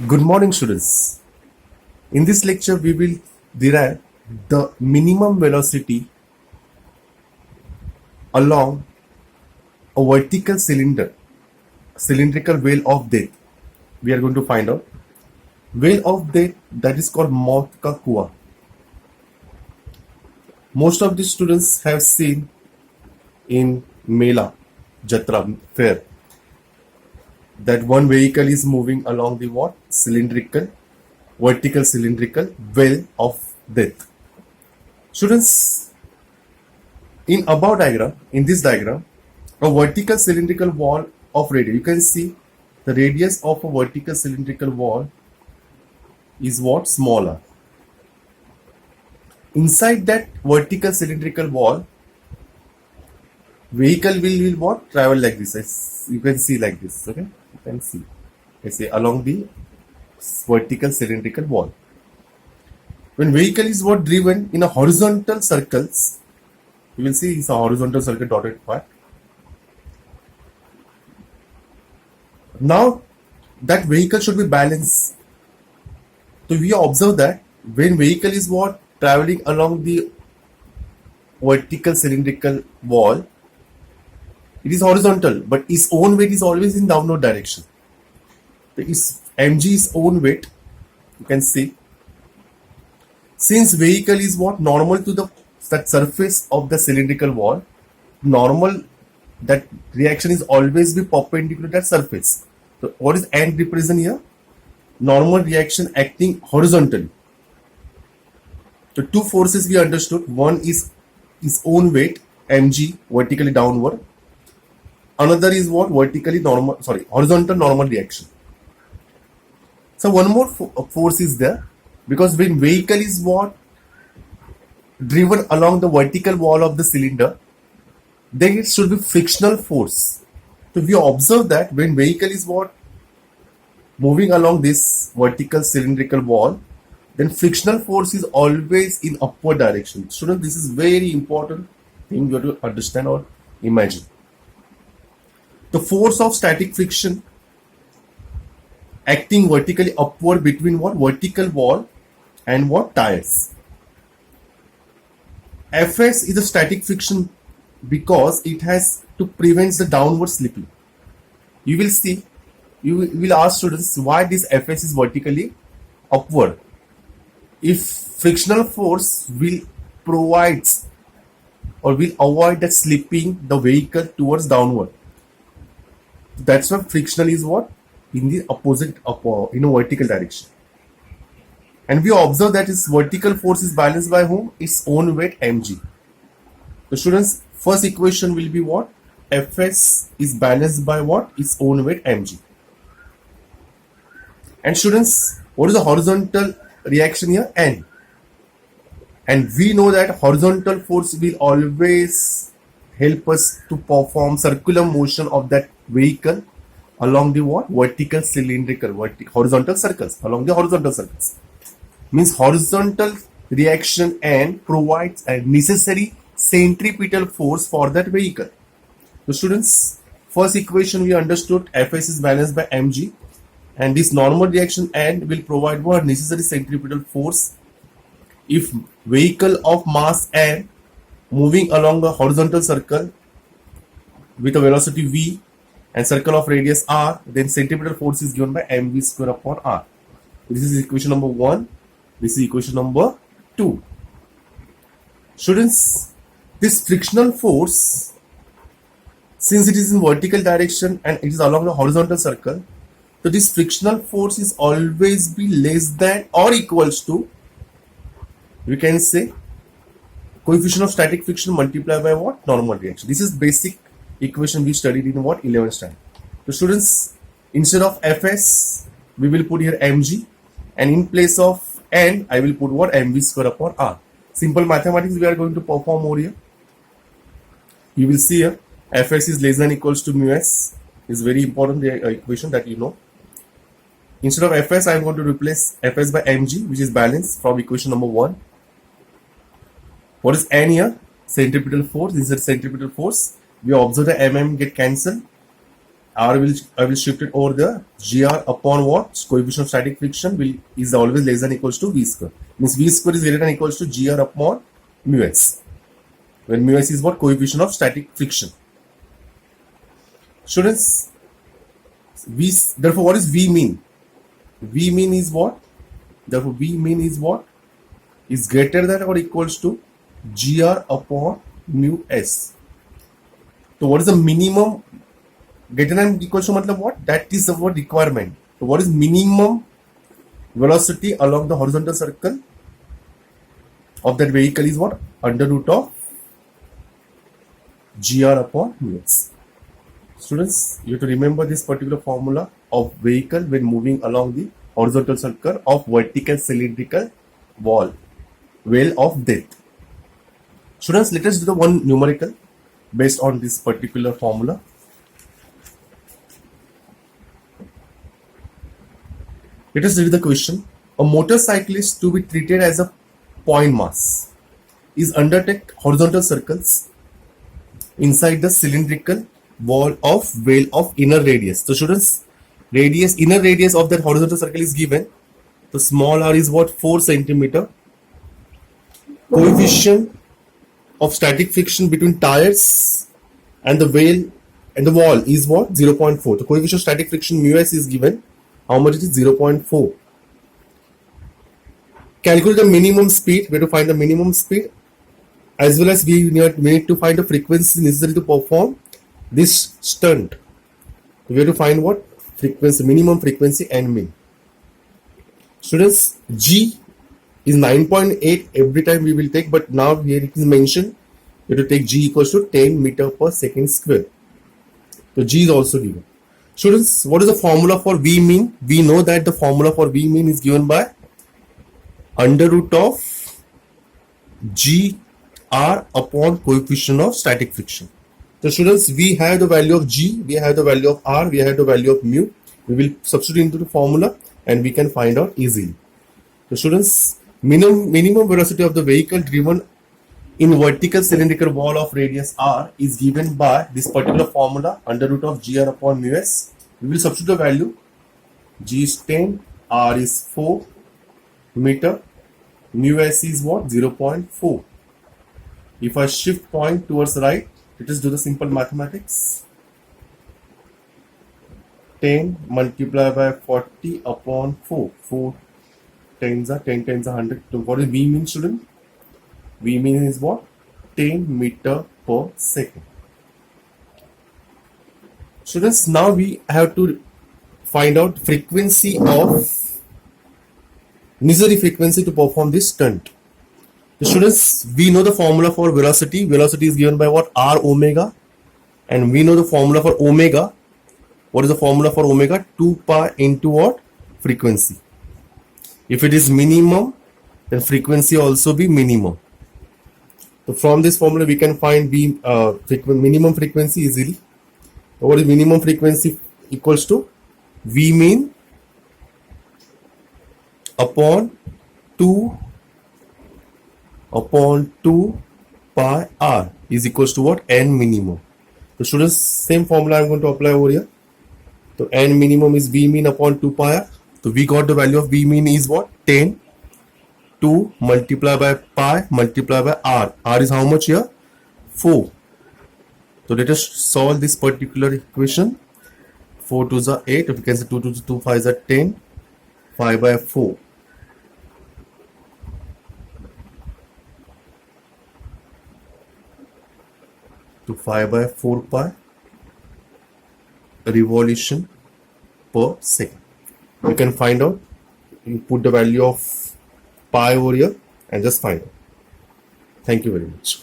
Good morning, students. In this lecture, we will derive the minimum velocity along a vertical cylindrical wheel of death. We are going to find out whale of death that is called Maut Ka Kuwa. Most of the students have seen in Mela, Jatra fair, that one vehicle is moving along the what? Vertical cylindrical well of death. Students, in this diagram, a vertical cylindrical wall of radius. You can see the radius of a vertical cylindrical wall is what? Smaller. Inside that vertical cylindrical wall, vehicle will what? Travel like this. You can see like this. Okay, you can see. I say along the vertical cylindrical wall. When vehicle is what driven in a horizontal circles, you will see it's a horizontal circle dotted part. Now that vehicle should be balanced. So we observe that when vehicle is what traveling along the vertical cylindrical wall, it is horizontal, but its own weight is always in downward direction. So its mg's own weight, you can see, since vehicle is what normal to that surface of the cylindrical wall, normal that reaction is always be perpendicular to that surface. So what is and represent here? Normal reaction acting horizontally. The two forces we understood. One is its own weight, mg, vertically downward. Another is what? Horizontal normal reaction. So one more force is there, because when vehicle is what driven along the vertical wall of the cylinder, then it should be frictional force. So we observe that when vehicle is what moving along this vertical cylindrical wall, then frictional force is always in upward direction. Students, this is very important thing you have to understand or imagine. The force of static friction acting vertically upward between what? Vertical wall and what? Tires. Fs is a static friction because it has to prevent the downward slipping. You will see, you will ask students why this Fs is vertically upward. If frictional force will provides or will avoid that slipping the vehicle towards downward. That's why frictional is what? In the opposite in a vertical direction. And we observe that its vertical force is balanced by whom? Its own weight mg. The students, first equation will be what? Fs is balanced by what? Its own weight mg. And students, what is the horizontal reaction here? N. And we know that horizontal force will always help us to perform circular motion of that vehicle along the what? Vertical cylindrical, horizontal circles, along the horizontal circles. Means horizontal reaction and provides a necessary centripetal force for that vehicle. So students, first equation we understood, Fs is balanced by mg, and this normal reaction and will provide what? Necessary centripetal force if vehicle of mass m moving along the horizontal circle with a velocity v and circle of radius r, then centripetal force is given by mv square upon r. This is equation number 1. This is equation number 2. Students, this frictional force, since it is in vertical direction and it is along the horizontal circle, so this frictional force is always be less than or equals to, we can say, coefficient of static friction multiplied by what? Normal reaction. This is basic equation we studied in what? 11th standard. So students, instead of Fs, we will put here mg, and in place of n, I will put what? mv square upon r. Simple mathematics we are going to perform over here. You will see here, Fs is less than equals to mu s. Is very important equation that you know. Instead of Fs, I am going to replace Fs by mg, which is balanced from equation number 1. What is n here? Centripetal force. This is centripetal force. We observe the mm get cancelled. I will shift it over there. Gr upon what? Coefficient of static friction is always less than equals to v square. Means v square is greater than equals to gr upon mu s. When mu s is what? Coefficient of static friction. Students, therefore what is v mean? V mean is what? Therefore v mean is what? Is greater than or equals to gr upon mu s. So what is the minimum? Greater than equals to matlab what? That is our requirement. So what is minimum velocity along the horizontal circle of that vehicle is what? Under root of gr upon mu s. Students, you have to remember this particular formula of vehicle when moving along the horizontal circle of vertical cylindrical wall of depth. Students, let us do the one numerical based on this particular formula. Let us read the question. A motorcyclist to be treated as a point mass is undertake horizontal circles inside the cylindrical wall of inner radius. So students, inner radius of that horizontal circle is given. The small r is what? 4 centimeter. Coefficient of static friction between tires and the wall is what? 0.4. The coefficient of static friction mu s is given. How much it is? 0.4. Calculate the minimum speed. We have to find the minimum speed, as well as we need to find the frequency necessary to perform this stunt. We have to find what? Frequency, minimum frequency and min. Students, G is 9.8 every time we will take, but now here it is mentioned we have to take G equals to 10 meter per second square. So G is also given. Students, what is the formula for V mean? We know that the formula for V mean is given by under root of GR upon coefficient of static friction. So students, we have the value of G, we have the value of R, we have the value of mu. We will substitute into the formula and we can find out easily. So students, minimum velocity of the vehicle driven in vertical cylindrical wall of radius r is given by this particular formula under root of gr upon mu s. We will substitute the value. G is 10, r is 4 meter, mu s is what? 0.4. If I shift point towards right, let us do the simple mathematics. 10 multiplied by 40 upon 4. 4 10s are 100. So what is V mean, student? V mean is what? 10 meter per second. Students, now we have to find out frequency of necessary frequency to perform this stunt. So students, we know the formula for velocity. Velocity is given by what? R omega. And we know the formula for omega. What is the formula for omega? 2 pi into what? Frequency. If it is minimum, then frequency also be minimum. So from this formula, we can find minimum frequency easily. So what is minimum frequency equals to? V mean upon 2 pi r is equals to what? N minimum. So students, same formula I am going to apply over here. So N minimum is V mean upon 2 pi r. So we got the value of V mean is what? 10. 2 multiplied by pi multiplied by r. R is how much here? 4. So let us solve this particular equation. 4 2s are 8. If you can say 2 2 2 5s are 10. 5 by 4. To 5 by 4 pi revolution per second. You can find out. You put the value of pi over here and just find out. Thank you very much.